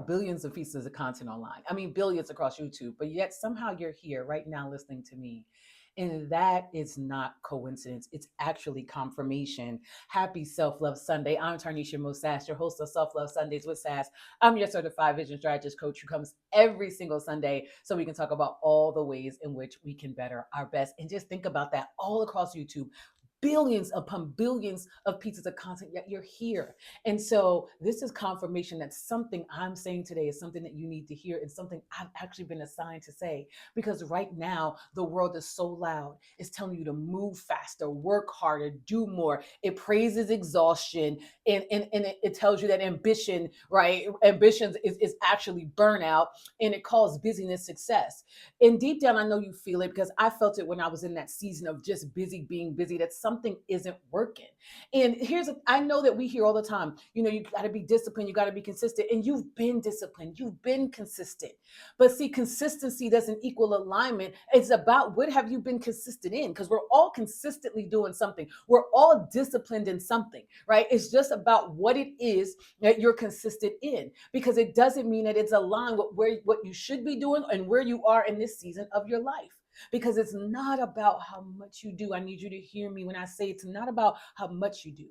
billions of pieces of content online. I mean, billions across YouTube, but yet somehow you're here right now listening to me. And that is not coincidence. It's actually confirmation. Happy Self Love Sunday. I'm Tarnisha Mosass, your host of Self Love Sundays with Sass. I'm your certified vision strategist coach who comes every single Sunday so we can talk about all the ways in which we can better our best. And just think about that all across YouTube, billions upon billions of pieces of content, yet you're here. And so this is confirmation that something I'm saying today is something that you need to hear and something I've actually been assigned to say. Because right now, the world is so loud. It's telling you to move faster, work harder, do more. It praises exhaustion, and it tells you that ambition, right? Ambition is actually burnout, and it calls busyness success. And deep down, I know you feel it because I felt it when I was in that season of just busy being busy, that something isn't working. And I know that we hear all the time, you got to be disciplined, you got to be consistent. And you've been disciplined, you've been consistent. But see, consistency doesn't equal alignment. It's about what have you been consistent in? Because we're all consistently doing something. We're all disciplined in something, right? It's just about what it is that you're consistent in, because it doesn't mean that it's aligned with what you should be doing and where you are in this season of your life. Because it's not about how much you do. I need you to hear me when I say it's not about how much you do.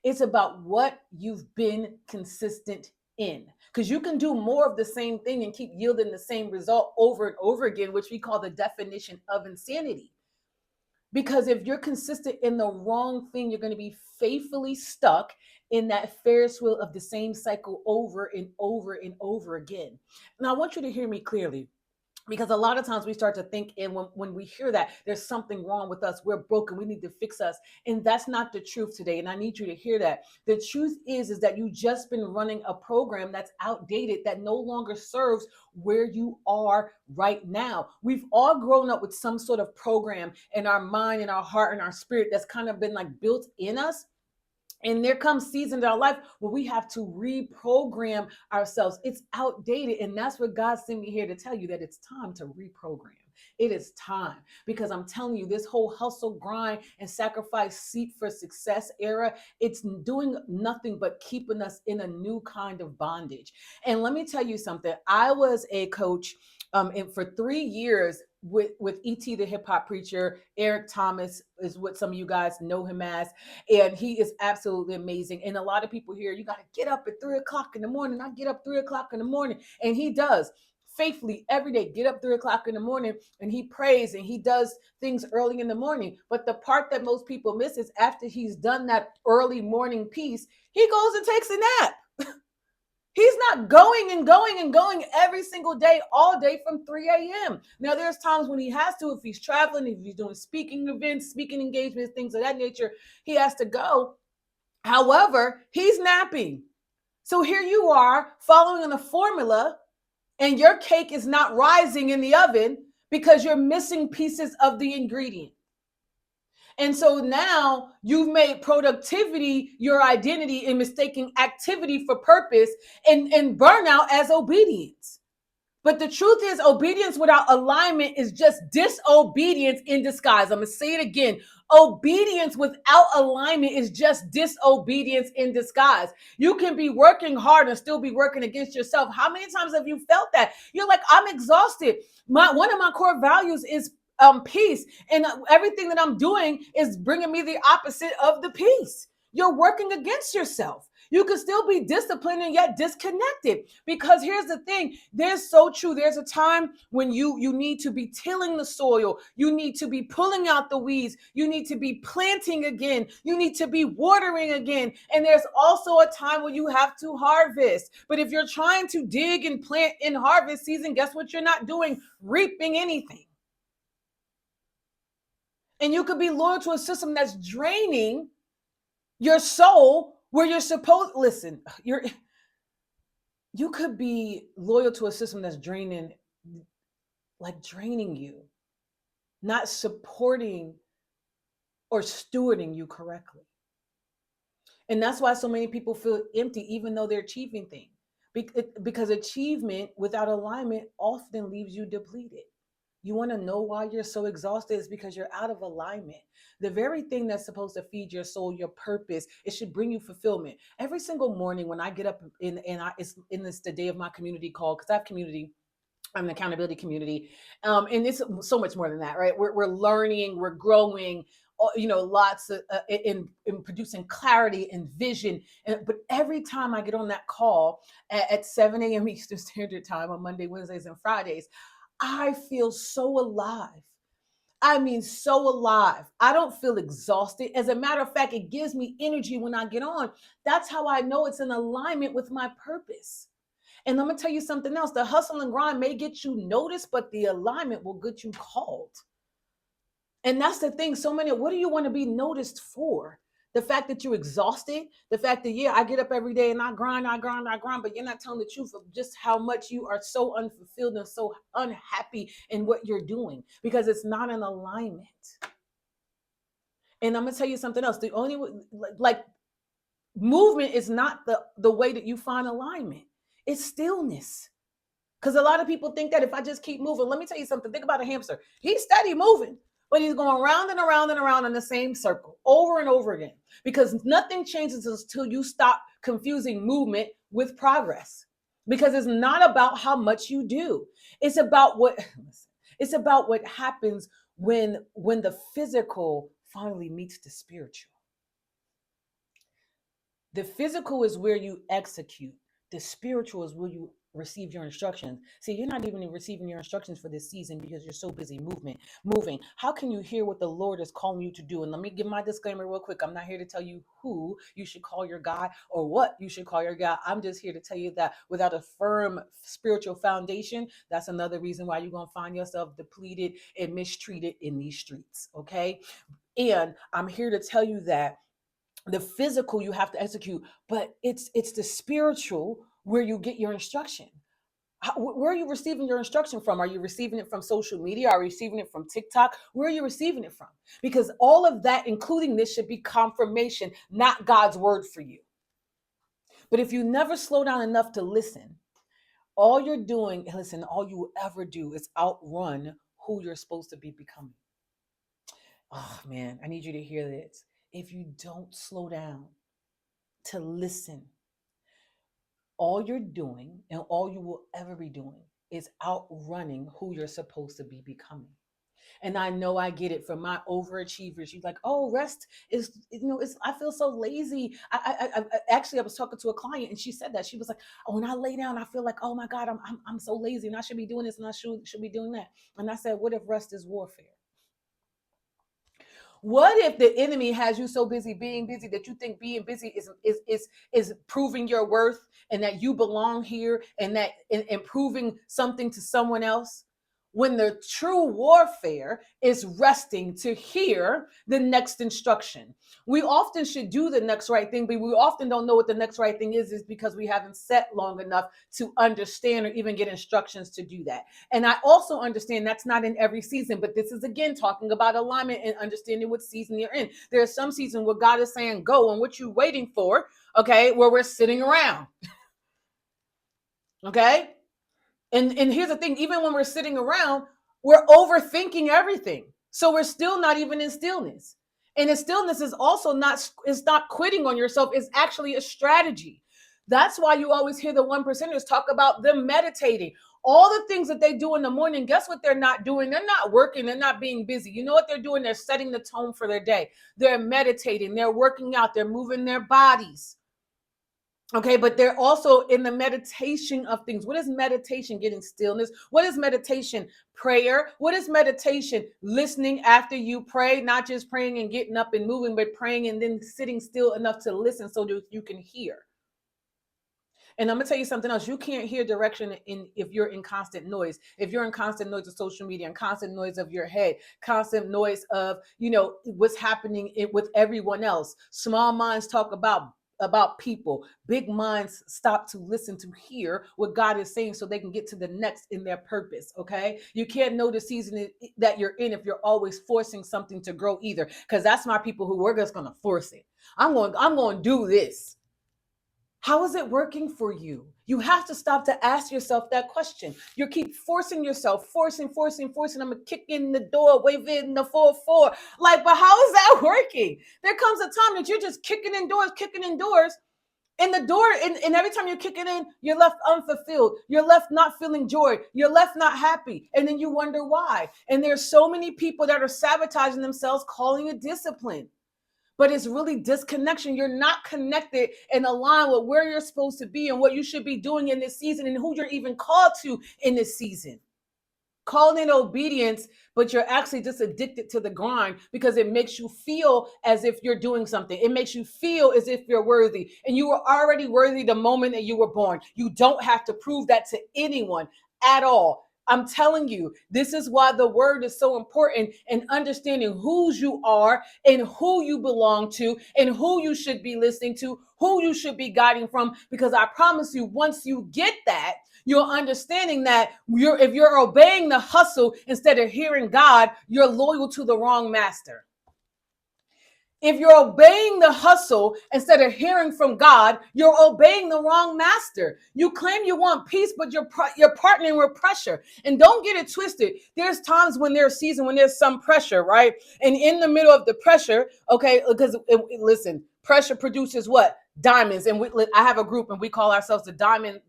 It's about what you've been consistent in. Because you can do more of the same thing and keep yielding the same result over and over again, which we call the definition of insanity. Because if you're consistent in the wrong thing, you're going to be faithfully stuck in that Ferris wheel of the same cycle over and over and over again. And I want you to hear me clearly, because a lot of times we start to think, and when we hear that there's something wrong with us, we're broken, we need to fix us. And that's not the truth today. And I need you to hear that. The truth is that you just been running a program that's outdated, that no longer serves where you are right now. We've all grown up with some sort of program in our mind, in our heart, and our spirit that's kind of been like built in us. And there comes seasons in our life where we have to reprogram ourselves. It's outdated. And that's what God sent me here to tell you, that it's time to reprogram. It is time, because I'm telling you, this whole hustle, grind, and sacrifice, seek for success era, it's doing nothing but keeping us in a new kind of bondage. And let me tell you something. I was a coach and for 3 years with ET, the hip hop preacher. Eric Thomas is what some of you guys know him as. And he is absolutely amazing. And a lot of people here, you got to get up at 3 o'clock in the morning. I get up 3 o'clock in the morning. And he does faithfully every day get up 3 o'clock in the morning, and he prays and he does things early in the morning. But the part that most people miss is after he's done that early morning piece, he goes and takes a nap. He's not going and going and going every single day, all day from 3 a.m. Now, there's times when he has to, if he's traveling, if he's doing speaking events, speaking engagements, things of that nature, he has to go. However, he's napping. So here you are following on a formula, and your cake is not rising in the oven because you're missing pieces of the ingredient. And so now you've made productivity your identity and mistaking activity for purpose, and burnout as obedience. But the truth is, obedience without alignment is just disobedience in disguise. I'm going to say it again. Obedience without alignment is just disobedience in disguise. You can be working hard and still be working against yourself. How many times have you felt that? You're like, I'm exhausted. One of my core values is peace, and everything that I'm doing is bringing me the opposite of the peace. You're working against yourself. You can still be disciplined and yet disconnected, because here's the thing. There's so true. There's a time when you need to be tilling the soil. You need to be pulling out the weeds. You need to be planting again. You need to be watering again. And there's also a time when you have to harvest. But if you're trying to dig and plant in harvest season, guess what you're not doing? Reaping anything. And you could be loyal to a system that's draining your soul, where you're supposed, listen, you could be loyal to a system that's draining you, not supporting or stewarding you correctly. And that's why so many people feel empty, even though they're achieving things. Because achievement without alignment often leaves you depleted. You want to know why you're so exhausted? Is because you're out of alignment. The very thing that's supposed to feed your soul, your purpose, it should bring you fulfillment. Every single morning when I get up it's in this the day of my community call, because I have community. I'm an accountability community, and it's so much more than that, right? We're learning, we're growing, lots of in producing clarity and vision. But every time I get on that call at 7 a.m. Eastern Standard Time on Monday, Wednesdays, and Fridays, I feel so alive. I mean, so alive. I don't feel exhausted. As a matter of fact, it gives me energy when I get on. That's how I know it's in alignment with my purpose. And I'm gonna tell you something else. The hustle and grind may get you noticed, but the alignment will get you called. And that's the thing. So many, what do you want to be noticed for? The fact that you're exhausted, the fact that, yeah, I get up every day and I grind, but you're not telling the truth of just how much you are so unfulfilled and so unhappy in what you're doing because it's not in alignment. And I'm gonna tell you something else. The only like movement is not the way that you find alignment. It's stillness. Because a lot of people think that if I just keep moving, let me tell you something. Think about a hamster. He's steady moving, but he's going round and around and around in the same circle over and over again. Because nothing changes until you stop confusing movement with progress. Because it's not about how much you do. It's about what happens when the physical finally meets the spiritual. The physical is where you execute. The spiritual is where you receive your instructions. See, you're not even receiving your instructions for this season because you're so busy moving. How can you hear what the Lord is calling you to do? And let me give my disclaimer real quick. I'm not here to tell you who you should call your God or what you should call your God. I'm just here to tell you that without a firm spiritual foundation, that's another reason why you're going to find yourself depleted and mistreated in these streets. Okay. And I'm here to tell you that the physical you have to execute, but it's the spiritual where you get your instruction. Where are you receiving your instruction from? Are you receiving it from social media? Are you receiving it from TikTok? Where are you receiving it from? Because all of that, including this, should be confirmation, not God's word for you. But if you never slow down enough to listen, all you're doing, listen, all you will ever do is outrun who you're supposed to be becoming. Oh man, I need you to hear this. If you don't slow down to listen, all you're doing and all you will ever be doing is outrunning who you're supposed to be becoming. And I know I get it from my overachievers. You're like, oh, rest is, it's, I feel so lazy. Actually, I was talking to a client and she said that. She was like, oh, when I lay down, I feel like, oh my God, I'm so lazy and I should be doing this and I should be doing that. And I said, what if rest is warfare? What if the enemy has you so busy being busy that you think being busy is proving your worth and that you belong here and that and proving something to someone else? When the true warfare is resting to hear the next instruction. We often should do the next right thing, but we often don't know what the next right thing is because we haven't sat long enough to understand or even get instructions to do that. And I also understand that's not in every season, but this is again talking about alignment and understanding what season you're in. There's some season where God is saying, go, and what you're waiting for, okay, where we're sitting around. Okay. And here's the thing, even when we're sitting around, we're overthinking everything. So we're still not even in stillness. And the stillness is also not quitting on yourself, it's actually a strategy. That's why you always hear the one percenters talk about them meditating. All the things that they do in the morning, guess what they're not doing? They're not working, they're not being busy. You know what they're doing? They're setting the tone for their day. They're meditating, they're working out, they're moving their bodies. Okay, but they're also in the meditation of things. What is meditation? Getting stillness. What is meditation? Prayer. What is meditation? Listening after you pray, not just praying and getting up and moving, but praying and then sitting still enough to listen so that you can hear. And I'm gonna tell you something else. You can't hear direction if you're in constant noise. If you're in constant noise of social media and constant noise of your head, constant noise of what's happening with everyone else. Small minds talk about people. Big minds stop to listen to hear what God is saying so they can get to the next in their purpose. Okay, you can't know the season that you're in if you're always forcing something to grow either, because that's my people who we're just gonna force it. I'm going to do this. How is it working for you? You have to stop to ask yourself that question. You keep forcing yourself, forcing. I'm gonna kick in the door, wave in the 4-4. Like, but how is that working? There comes a time that you're just kicking in doors, and the door, and every time you kick it in, you're left unfulfilled. You're left not feeling joy. You're left not happy. And then you wonder why. And there's so many people that are sabotaging themselves, calling it discipline. But it's really disconnection. You're not connected and aligned with where you're supposed to be and what you should be doing in this season and who you're even called to in this season. Calling it obedience, but you're actually just addicted to the grind because it makes you feel as if you're doing something. It makes you feel as if you're worthy, and you were already worthy the moment that you were born. You don't have to prove that to anyone at all. I'm telling you, this is why the word is so important, and understanding whose you are and who you belong to and who you should be listening to, who you should be guiding from. Because I promise you, once you get that, you're understanding that if you're obeying the hustle instead of hearing God, you're loyal to the wrong master. If you're obeying the hustle instead of hearing from God, you're obeying the wrong master. You claim you want peace, but you're partnering with pressure. And don't get it twisted. There's times when there's season when there's some pressure, right? And in the middle of the pressure, okay, because listen, pressure produces what? Diamonds. And I have a group and we call ourselves the Diamond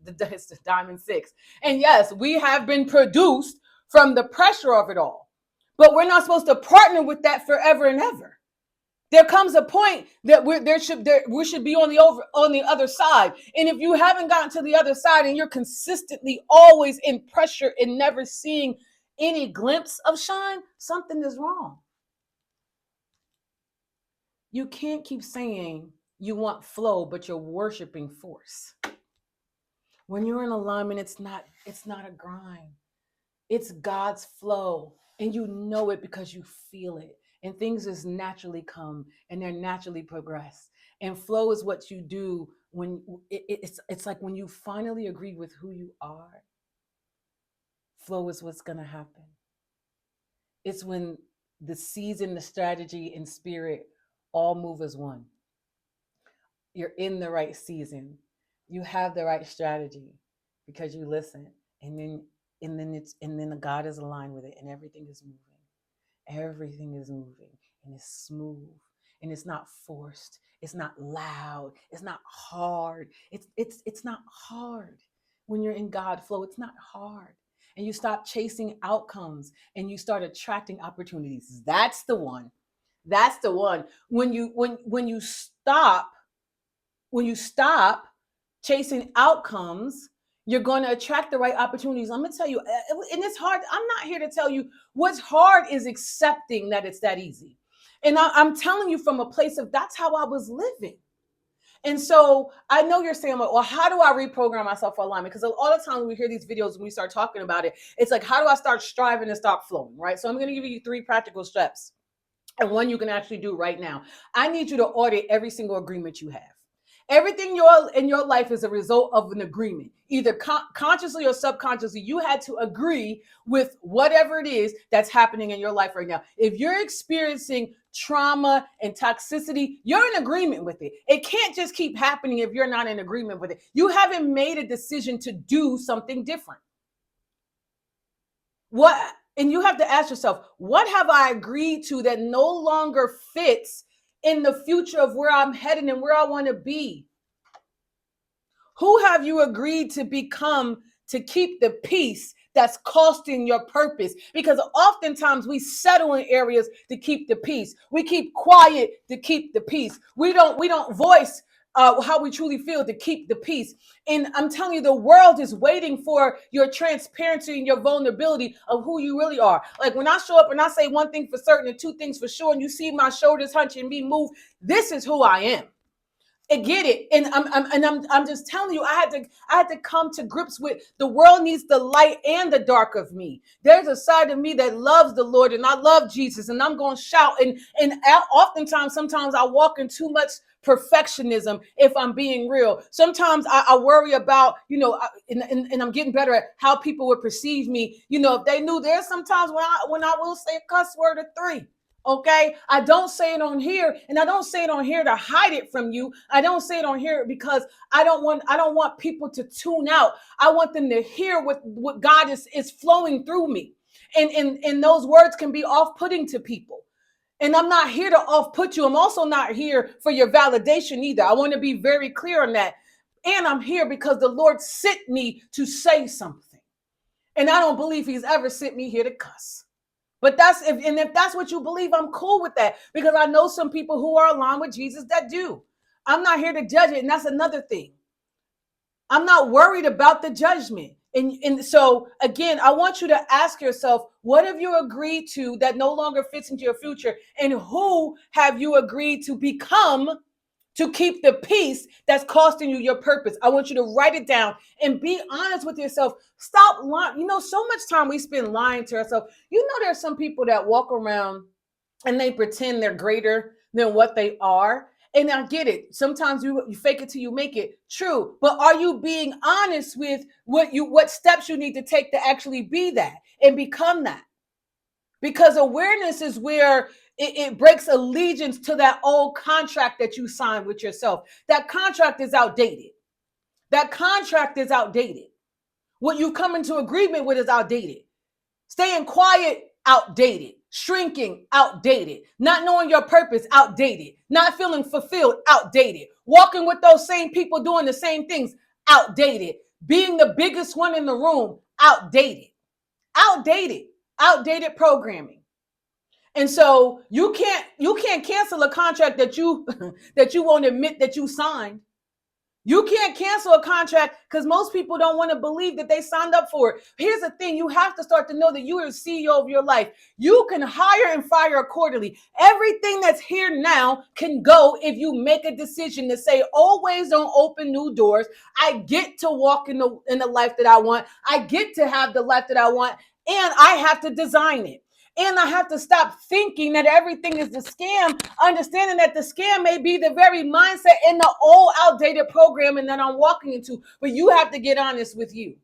Six. And yes, we have been produced from the pressure of it all. But we're not supposed to partner with that forever and ever. There comes a point that we should be on the other side. And if you haven't gotten to the other side and you're consistently always in pressure and never seeing any glimpse of shine, something is wrong. You can't keep saying you want flow, but you're worshiping force. When you're in alignment, it's not a grind. It's God's flow. And you know it because you feel it. And things just naturally come and they're naturally progress. And flow is what you do when it's like when you finally agree with who you are. Flow is what's going to happen. It's when the season, the strategy, and spirit all move as one. You're in the right season. You have the right strategy because you listen, and then the God is aligned with it, and everything is moving. Everything is moving, and it's smooth, and it's not forced. It's not loud. It's not hard. It's not hard when you're in God flow. It's not hard, and you stop chasing outcomes, and you start attracting opportunities. That's the one. That's the one. When you stop chasing outcomes, you're going to attract the right opportunities. I'm going to tell you, and it's hard. I'm not here to tell you what's hard is accepting that it's that easy. And I'm telling you from a place of that's how I was living. And so I know you're saying, well, how do I reprogram myself for alignment? Because all the time when we hear these videos and we start talking about it, it's like, how do I start striving and stop flowing, right? So I'm going to give you 3 practical steps. And one you can actually do right now. I need you to audit every single agreement you have. Everything in your life is a result of an agreement, either consciously or subconsciously. You had to agree with whatever it is that's happening in your life right now. If you're experiencing trauma and toxicity, you're in agreement with it. It can't just keep happening if you're not in agreement with it. You haven't made a decision to do something different. And you have to ask yourself, what have I agreed to that no longer fits in the future of where I'm heading and where I want to be? Who have you agreed to become to keep the peace that's costing your purpose? Because oftentimes we settle in areas to keep the peace. We keep quiet to keep the peace. We don't voice how we truly feel to keep the peace. And I'm telling you, the world is waiting for your transparency and your vulnerability of who you really are. Like when I show up and I say one thing for certain and 2 things for sure, and you see my shoulders hunch and me move, this is who I am. And get it. And I'm just telling you, I had to come to grips with the world needs the light and the dark of me. There's a side of me that loves the Lord and I love Jesus and I'm going to shout. And oftentimes, sometimes I walk in too much perfectionism if I'm being real. Sometimes I worry about, and I'm getting better at how people would perceive me. If they knew, there's sometimes when I will say a cuss word or 3. Okay, I don't say it on here, and I don't say it on here to hide it from you. I don't say it on here because I don't want people to tune out. I want them to hear what God is flowing through me. And those words can be off-putting to people. And I'm not here to off-put you. I'm also not here for your validation either. I want to be very clear on that. And I'm here because the Lord sent me to say something. And I don't believe he's ever sent me here to cuss. But if that's what you believe, I'm cool with that, because I know some people who are aligned with Jesus that do. I'm not here to judge it, and that's another thing. I'm not worried about the judgment. And so again, I want you to ask yourself, what have you agreed to that no longer fits into your future? And who have you agreed to become to keep the peace that's costing you your purpose? I want you to write it down and be honest with yourself. Stop lying. So much time we spend lying to ourselves. There's some people that walk around and they pretend they're greater than what they are. And I get it. Sometimes you fake it till you make it. True. But are you being honest with what steps you need to take to actually be that and become that? Because awareness is where it breaks allegiance to that old contract that you signed with yourself. That contract is outdated. That contract is outdated. What you come into agreement with is outdated. Staying quiet, outdated. Shrinking, outdated. Not knowing your purpose, outdated. Not feeling fulfilled, outdated. Walking with those same people doing the same things, outdated. Being the biggest one in the room, outdated. Outdated. Outdated programming. And so you can't cancel a contract that you that you won't admit that you signed. You can't cancel a contract because most people don't want to believe that they signed up for it. Here's the thing. You have to start to know that you are the CEO of your life. You can hire and fire accordingly. Everything that's here now can go if you make a decision to say, always don't open new doors. I get to walk in the life that I want. I get to have the life that I want, and I have to design it. And I have to stop thinking that everything is a scam, understanding that the scam may be the very mindset in the old outdated programming that I'm walking into. But you have to get honest with you.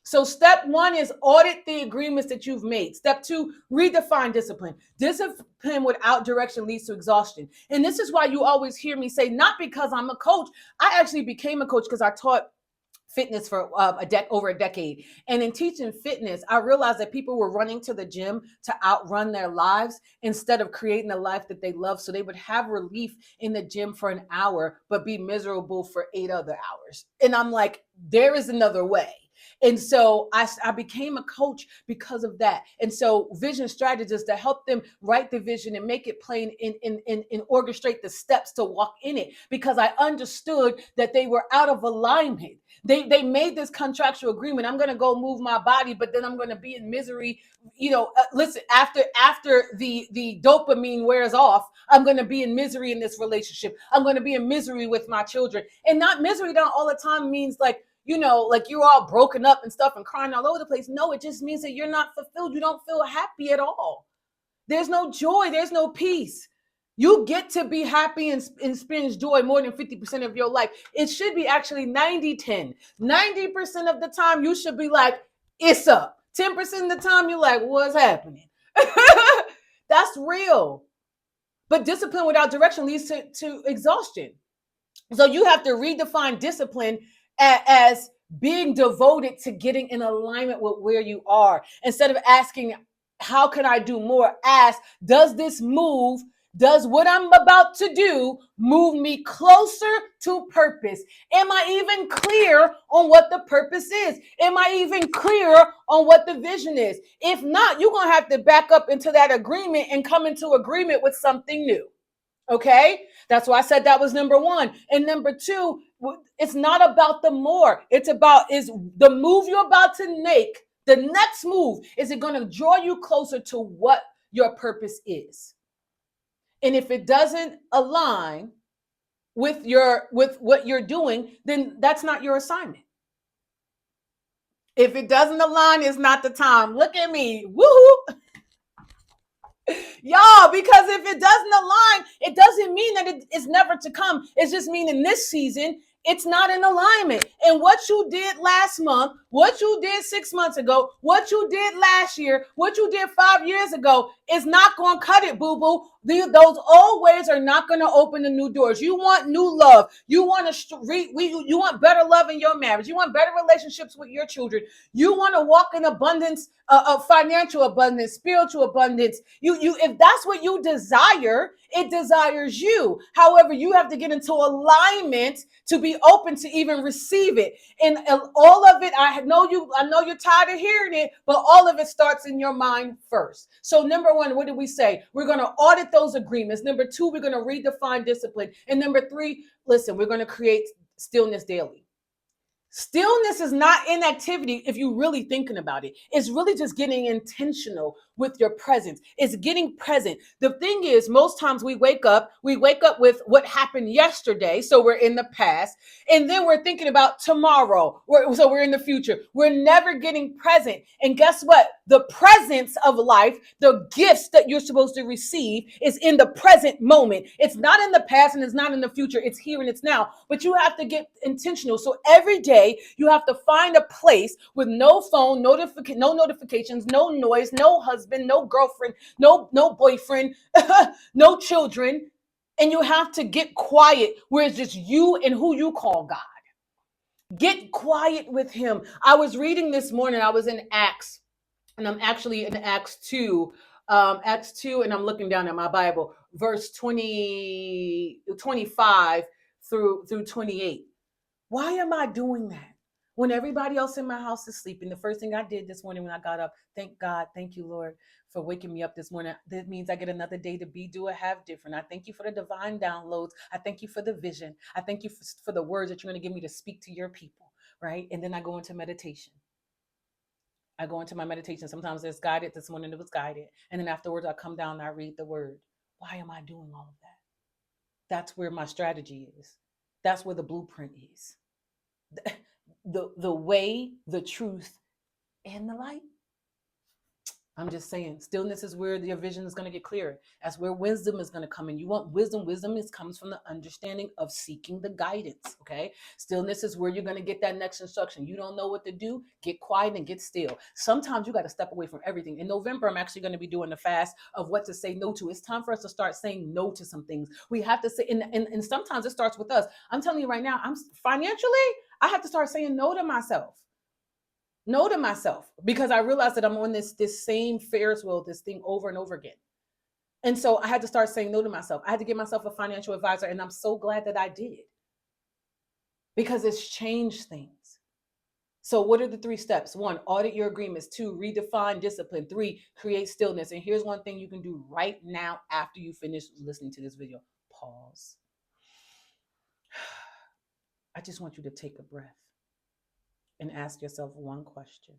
So step 1 is audit the agreements that you've made. Step 2, redefine discipline. Discipline without direction leads to exhaustion. And this is why you always hear me say, not because I'm a coach. I actually became a coach because I taught fitness for over a decade. And in teaching fitness, I realized that people were running to the gym to outrun their lives instead of creating a life that they love. So they would have relief in the gym for an hour, but be miserable for 8 other hours. And I'm like, there is another way. And so I became a coach because of that. And so vision strategists to help them write the vision and make it plain and orchestrate the steps to walk in it, because I understood that they were out of alignment. They made this contractual agreement. I'm going to go move my body, but then I'm going to be in misery. Listen, after the dopamine wears off, I'm going to be in misery in this relationship. I'm going to be in misery with my children. And not misery down all the time means like you're all broken up and stuff and crying all over the place. No, it just means that you're not fulfilled. You don't feel happy at all. There's no joy. There's no peace. You get to be happy and experience joy more than 50% of your life. It should be actually 90-10. 90% of the time, you should be like, it's up. 10% of the time, you're like, what's happening? That's real. But discipline without direction leads to exhaustion. So you have to redefine discipline as being devoted to getting in alignment with where you are. Instead of asking, how can I do more? Ask, does what I'm about to do move me closer to purpose? Am I even clear on what the purpose is? Am I even clear on what the vision is? If not, you're going to have to back up into that agreement and come into agreement with something new. Okay, that's why I said that was number 1. And number 2, it's not about the more. It's about, is the move you're about to make, the next move, is it going to draw you closer to what your purpose is? And if it doesn't align with what you're doing, then that's not your assignment. If it doesn't align, it's not the time. Look at me. Woohoo! Y'all, because if it doesn't align, it doesn't mean that it's never to come. It's just mean in this season, it's not in alignment. And what you did last month, what you did 6 months ago, what you did last year, what you did 5 years ago is not going to cut it, boo-boo. Those old ways are not going to open the new doors. You want new love. You want you want better love in your marriage. You want better relationships with your children. You want to walk in abundance, of financial abundance, spiritual abundance. If that's what you desire, it desires you. However, you have to get into alignment to be open to even receive it. And all of it, I know you're tired of hearing it, but all of it starts in your mind first. So number one, what did we say? We're going to audit those agreements. Number two, we're going to redefine discipline. And number three, listen, we're going to create stillness daily. Stillness is not inactivity if you're really thinking about it. It's really just getting intentional with your presence. It's getting present. The thing is, most times we wake up with what happened yesterday. So we're in the past. And then we're thinking about tomorrow. So we're in the future. We're never getting present. And guess what? The presence of life, the gifts that you're supposed to receive is in the present moment. It's not in the past and it's not in the future. It's here and it's now. But you have to get intentional. So every day, you have to find a place with no phone, no notifications, no noise, no husband, no girlfriend, no boyfriend, no children. And you have to get quiet where it's just you and who you call God. Get quiet with him. I was reading this morning, I was in Acts, and I'm actually in Acts 2. Acts 2, and I'm looking down at my Bible, verse 25 through 28. Why am I doing that? When everybody else in my house is sleeping, the first thing I did this morning when I got up, thank God, thank you, Lord, for waking me up this morning. That means I get another day to be, do, or have different. I thank you for the divine downloads. I thank you for the vision. I thank you for the words that you're going to give me to speak to your people, right? And then I go into meditation. I go into my meditation. Sometimes it's guided. This morning it was guided. And then afterwards, I come down and I read the word. Why am I doing all of that? That's where my strategy is. That's where the blueprint is. The way, the truth, and the light. I'm just saying, stillness is where your vision is going to get clearer. That's where wisdom is going to come in. You want wisdom. Wisdom comes from the understanding of seeking the guidance, okay? Stillness is where you're going to get that next instruction. You don't know what to do, get quiet and get still. Sometimes you got to step away from everything. In November, I'm actually going to be doing the fast of what to say no to. It's time for us to start saying no to some things. We have to say, and sometimes it starts with us. I'm telling you right now, I'm financially, I have to start saying no to myself. No to myself, because I realized that I'm on this same Ferris wheel, this thing over and over again. And so I had to start saying no to myself. I had to get myself a financial advisor, and I'm so glad that I did, because it's changed things. So what are the 3 steps? 1, audit your agreements. 2, redefine discipline. 3, create stillness. And here's one thing you can do right now after you finish listening to this video. Pause. I just want you to take a breath and ask yourself one question.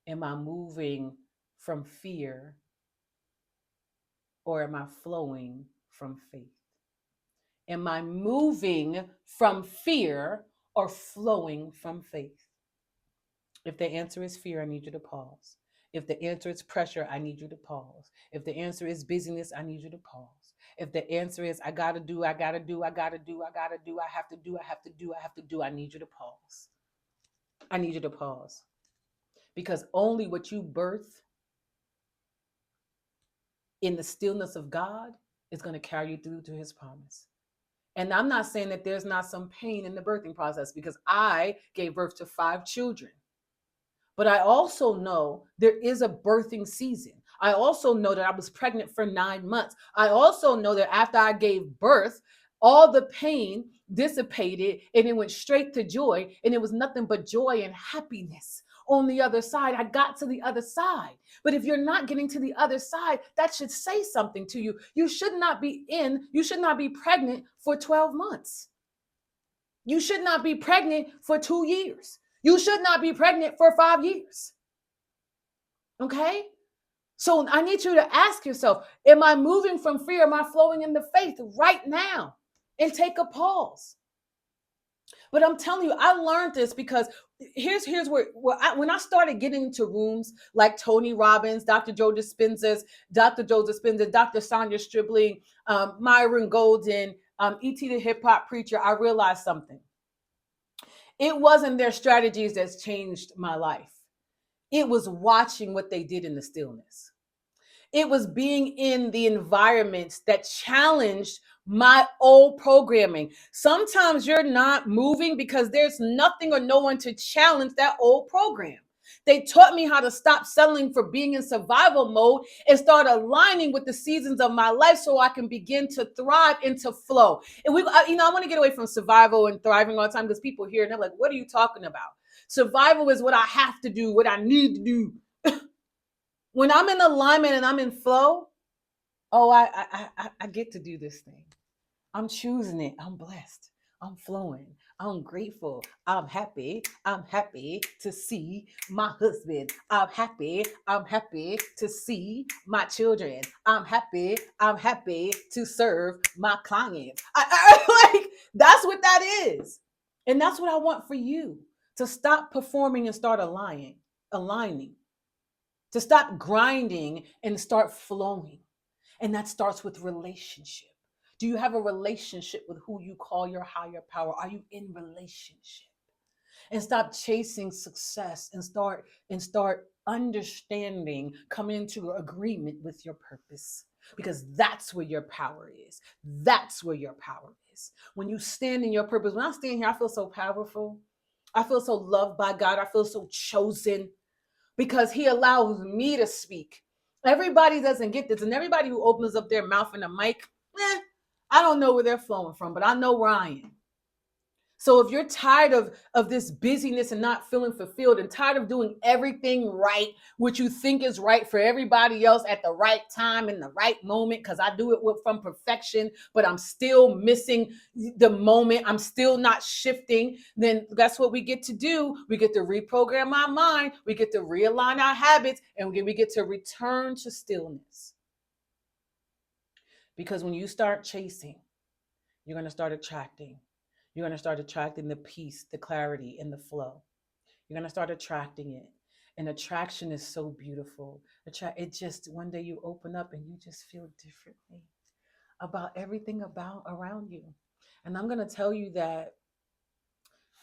Am I moving from fear, or am I flowing from faith? Am I moving from fear or flowing from faith? If the answer is fear, I need you to pause. If the answer is pressure, I need you to pause. If the answer is busyness, I need you to pause. If the answer is I have to do, I need you to pause. I need you to pause. Because only what you birth in the stillness of God is going to carry you through to his promise. And I'm not saying that there's not some pain in the birthing process, because I gave birth to 5 children. But I also know there is a birthing season. I also know that I was pregnant for 9 months. I also know that after I gave birth, all the pain dissipated and it went straight to joy. And it was nothing but joy and happiness on the other side. I got to the other side. But if you're not getting to the other side, that should say something to you. You should not be pregnant for 12 months. You should not be pregnant for 2 years. You should not be pregnant for 5 years. Okay? So I need you to ask yourself, am I moving from fear? Am I flowing in the faith right now? And take a pause. But I'm telling you, I learned this because here's where when I started getting into rooms like Tony Robbins, Dr. Joe Dispenza, Dr. Sonia Stribling, Myron Golden, E.T. the Hip Hop Preacher, I realized something. It wasn't their strategies that's changed my life. It was watching what they did in the stillness. It was being in the environments that challenged my old programming. Sometimes you're not moving because there's nothing or no one to challenge that old program. They taught me how to stop settling for being in survival mode and start aligning with the seasons of my life so I can begin to thrive into flow. And I want to get away from survival and thriving all the time because people hear and they're like, what are you talking about? Survival is what I have to do, what I need to do. When I'm in alignment and I'm in flow, oh, I get to do this thing. I'm choosing it. I'm blessed. I'm flowing. I'm grateful. I'm happy. I'm happy to see my husband. I'm happy. I'm happy to see my children. I'm happy. I'm happy to serve my clients. Like that's what that is. And that's what I want for you to stop performing and start aligning, to stop grinding and start flowing. And that starts with relationship. Do you have a relationship with who you call your higher power? Are you in relationship? And stop chasing success and start understanding, come into agreement with your purpose. Because that's where your power is. That's where your power is. When you stand in your purpose, when I stand here, I feel so powerful. I feel so loved by God. I feel so chosen because he allows me to speak. Everybody doesn't get this. And everybody who opens up their mouth in a mic, I don't know where they're flowing from, but I know where I am. So if you're tired of this busyness and not feeling fulfilled and tired of doing everything right, what you think is right for everybody else at the right time in the right moment, because I do it from perfection, but I'm still missing the moment. I'm still not shifting. Then that's what we get to do. We get to reprogram our mind. We get to realign our habits, and we get to return to stillness. Because when you start chasing, you're going to start attracting. You're going to start attracting the peace, the clarity, and the flow. You're going to start attracting it. And attraction is so beautiful. It just, one day you open up and you just feel differently about everything around you. And I'm going to tell you that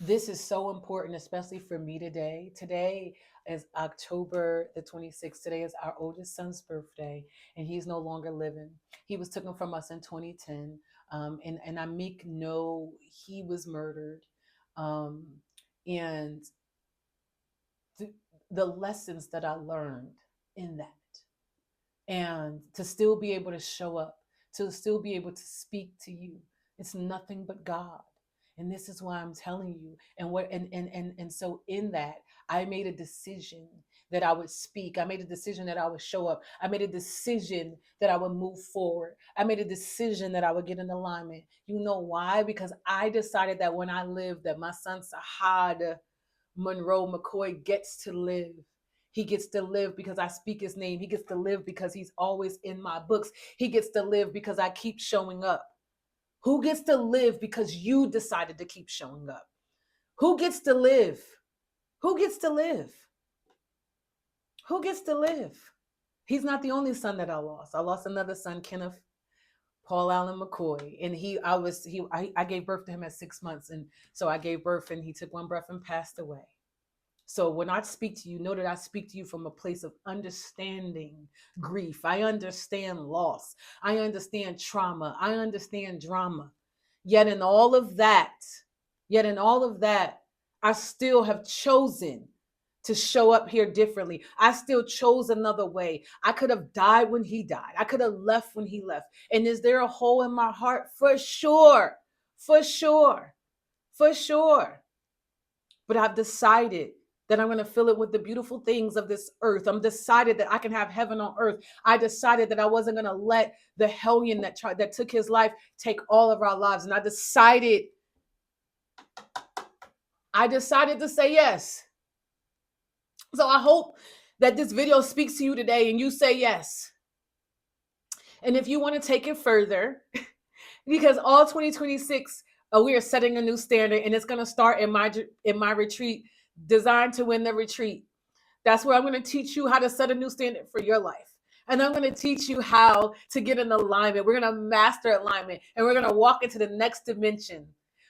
this is so important, especially for me today. Today is October the 26th. Today is our oldest son's birthday, and he's no longer living. He was taken from us in 2010. And I make no, he was murdered. Um, and the, the lessons that I learned in that, and to still be able to show up, to still be able to speak to you, it's nothing but God. And this is why I'm telling you. And so in that, I made a decision that I would speak. I made a decision that I would show up. I made a decision that I would move forward. I made a decision that I would get in alignment. You know why? Because I decided that when I lived, that my son Sahad Monroe McCoy gets to live. He gets to live because I speak his name. He gets to live because he's always in my books. He gets to live because I keep showing up. Who gets to live because you decided to keep showing up? Who gets to live? Who gets to live? Who gets to live? He's not the only son that I lost. I lost another son, Kenneth Paul Allen McCoy, and I gave birth to him at 6 months, and so I gave birth, and he took one breath and passed away. So when I speak to you, know that I speak to you from a place of understanding grief. I understand loss. I understand trauma. I understand drama. Yet in all of that, I still have chosen to show up here differently. I still chose another way. I could have died when he died. I could have left when he left. And is there a hole in my heart? For sure. For sure. For sure. But I've decided that I'm going to fill it with the beautiful things of this earth. I'm decided that I can have heaven on earth. I decided that I wasn't going to let the hellion that took his life take all of our lives. And I decided to say yes. So I hope that this video speaks to you today and you say yes. And if you want to take it further, because all 2026, we are setting a new standard, and it's going to start in my retreat, Designed to Win the Retreat. That's where I'm going to teach you how to set a new standard for your life. And I'm going to teach you how to get in alignment. We're going to master alignment, and we're going to walk into the next dimension.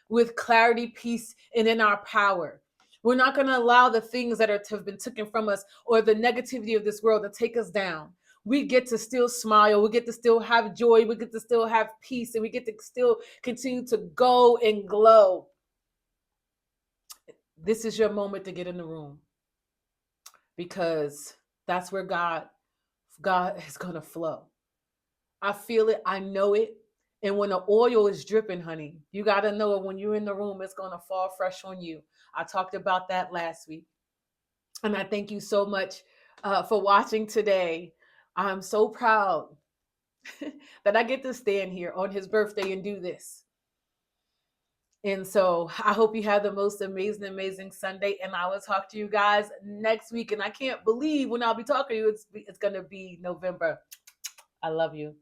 with clarity, peace, and in our power. We're not going to allow the things that have been taken from us or the negativity of this world to take us down. We get to still smile. We get to still have joy. We get to still have peace. And we get to still continue to go and glow. This is your moment to get in the room, because that's where God is going to flow. I feel it. I know it. And when the oil is dripping, honey, you got to know it. When you're in the room, it's going to fall fresh on you. I talked about that last week. And I thank you so much for watching today. I'm so proud that I get to stand here on his birthday and do this. And so I hope you have the most amazing Sunday. And I will talk to you guys next week. And I can't believe when I'll be talking to you, it's going to be November. I love you.